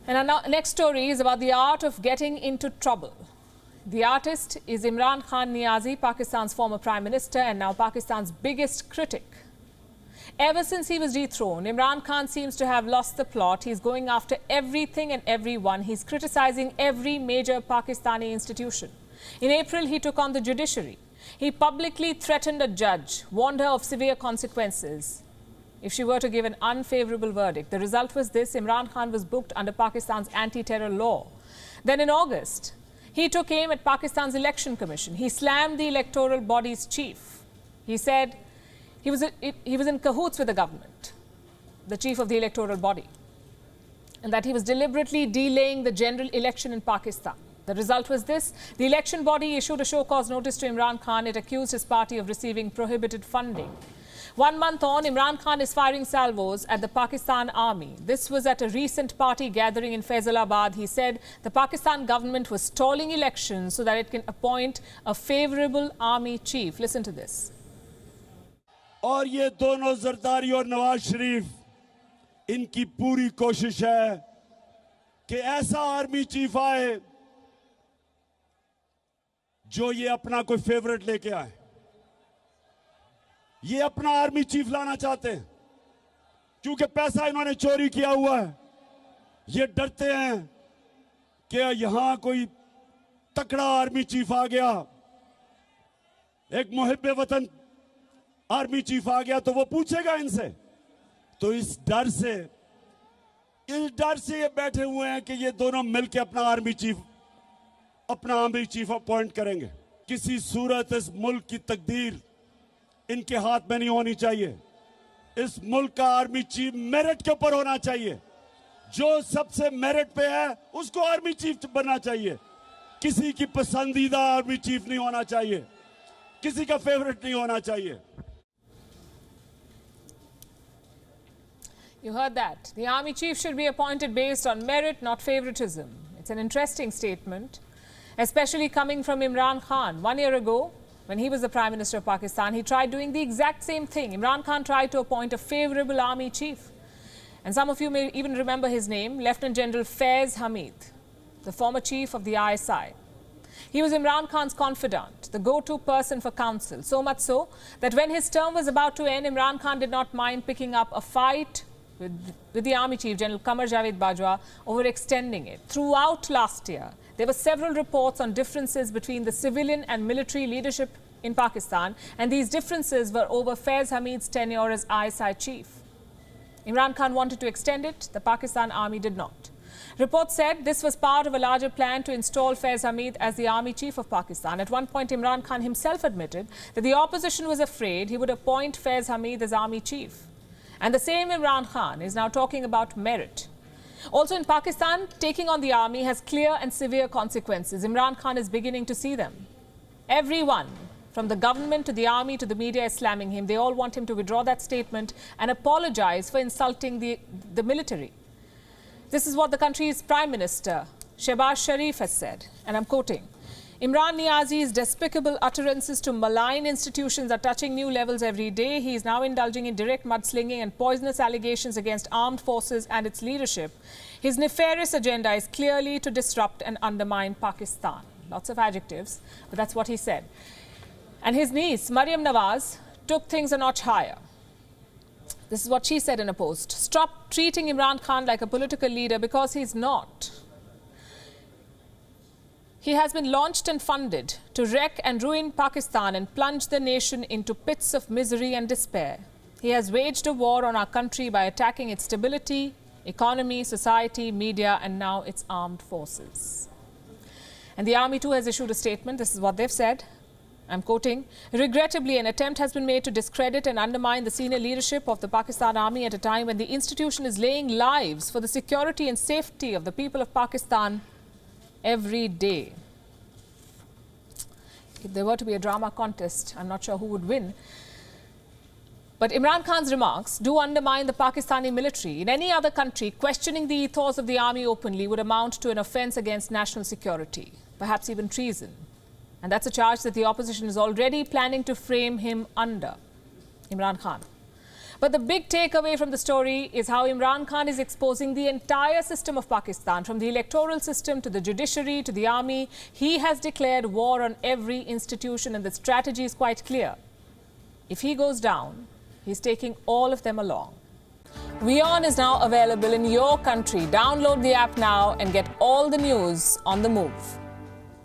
And our next story is about the art of getting into trouble. The artist is Imran Khan Niazi, Pakistan's former Prime Minister and now Pakistan's biggest critic. Ever since he was dethroned, Imran Khan seems to have lost the plot. He's going after everything and everyone. He's criticizing every major Pakistani institution. In April, he took on the judiciary. He publicly threatened a judge, warned her of severe consequences if she were to give an unfavorable verdict. The result was this: Imran Khan was booked under Pakistan's anti-terror law. Then in August, he took aim at Pakistan's election commission. He slammed the electoral body's chief. He said he was in cahoots with the government, the chief of the electoral body, and that he was deliberately delaying the general election in Pakistan. The result was this: the election body issued a show-cause notice to Imran Khan. It accused his party of receiving prohibited funding. 1 month on, Imran Khan is firing salvos at the Pakistan army. This was at a recent party gathering in Faisalabad. He said the Pakistan government was stalling elections so that it can appoint a favorable army chief. Listen to this. और ये दोनों जरदारी और नवाज शरीफ, इनकी पूरी कोशिश है कि ऐसा आर्मी चीफ आए जो ये अपना कोई फेवरेट लेके आए। ये अपना आर्मी चीफ लाना चाहते हैं क्योंकि पैसा इन्होंने चोरी किया हुआ है। ये डरते हैं कि यहां कोई तकड़ा आर्मी चीफ आ गया, एक मुहिब्बे वतन आर्मी चीफ आ गया तो वो पूछेगा इनसे। तो इस डर से ये बैठे हुए हैं कि ये दोनों मिलकर अपना आर्मी चीफ अपॉइंट करेंगे। किसी सूरत इस मुल्क की तकदीर इनके हाथ में नहीं होनी चाहिए। इस मुल्क का आर्मी चीफ मेरिट के ऊपर होना चाहिए। जो सबसे मेरिट पे है उसको आर्मी चीफ बनना चाहिए। किसी की पसंदीदा आर्मी चीफ नहीं होना चाहिए, किसी का फेवरेट नहीं होना चाहिए। You heard that. The army chief should be appointed based on merit, not favoritism. It's an interesting statement, especially coming from Imran Khan. 1 year ago, when he was the Prime Minister of Pakistan, he tried doing the exact same thing. Imran Khan tried to appoint a favorable army chief. And some of you may even remember his name, Lieutenant General Faiz Hamid, the former chief of the ISI. He was Imran Khan's confidant, the go-to person for counsel, so much so that when his term was about to end, Imran Khan did not mind picking up a fight with the army chief, General Qamar Javed Bajwa, over extending it. Throughout last year, there were several reports on differences between the civilian and military leadership in Pakistan, and these differences were over Faiz Hamid's tenure as ISI chief. Imran Khan wanted to extend it, the Pakistan army did not. Reports said this was part of a larger plan to install Faiz Hamid as the army chief of Pakistan. At one point, Imran Khan himself admitted that the opposition was afraid he would appoint Faiz Hamid as army chief. And the same Imran Khan is now talking about merit. Also in Pakistan, taking on the army has clear and severe consequences. Imran Khan is beginning to see them. Everyone, from the government to the army to the media, is slamming him. They all want him to withdraw that statement and apologize for insulting the military. This is what the country's Prime Minister, Shehbaz Sharif, has said, and I'm quoting. Imran Niazi's despicable utterances to malign institutions are touching new levels every day. He is now indulging in direct mudslinging and poisonous allegations against armed forces and its leadership. His nefarious agenda is clearly to disrupt and undermine Pakistan. Lots of adjectives, but that's what he said. And his niece, Maryam Nawaz, took things a notch higher. This is what she said in a post. Stop treating Imran Khan like a political leader because he's not. He has been launched and funded to wreck and ruin Pakistan and plunge the nation into pits of misery and despair. He has waged a war on our country by attacking its stability, economy, society, media, and now its armed forces. And the army too has issued a statement. This is what they've said. I'm quoting, regrettably, an attempt has been made to discredit and undermine the senior leadership of the Pakistan Army at a time when the institution is laying lives for the security and safety of the people of Pakistan every day. If there were to be a drama contest, I'm not sure who would win. But Imran Khan's remarks do undermine the Pakistani military. In any other country, questioning the ethos of the army openly would amount to an offence against national security, perhaps even treason. And that's a charge that the opposition is already planning to frame him under, Imran Khan. But the big takeaway from the story is how Imran Khan is exposing the entire system of Pakistan, from the electoral system to the judiciary to the army. He has declared war on every institution, and the strategy is quite clear. If he goes down, he's taking all of them along. WION is now available in your country. Download the app now and get all the news on the move.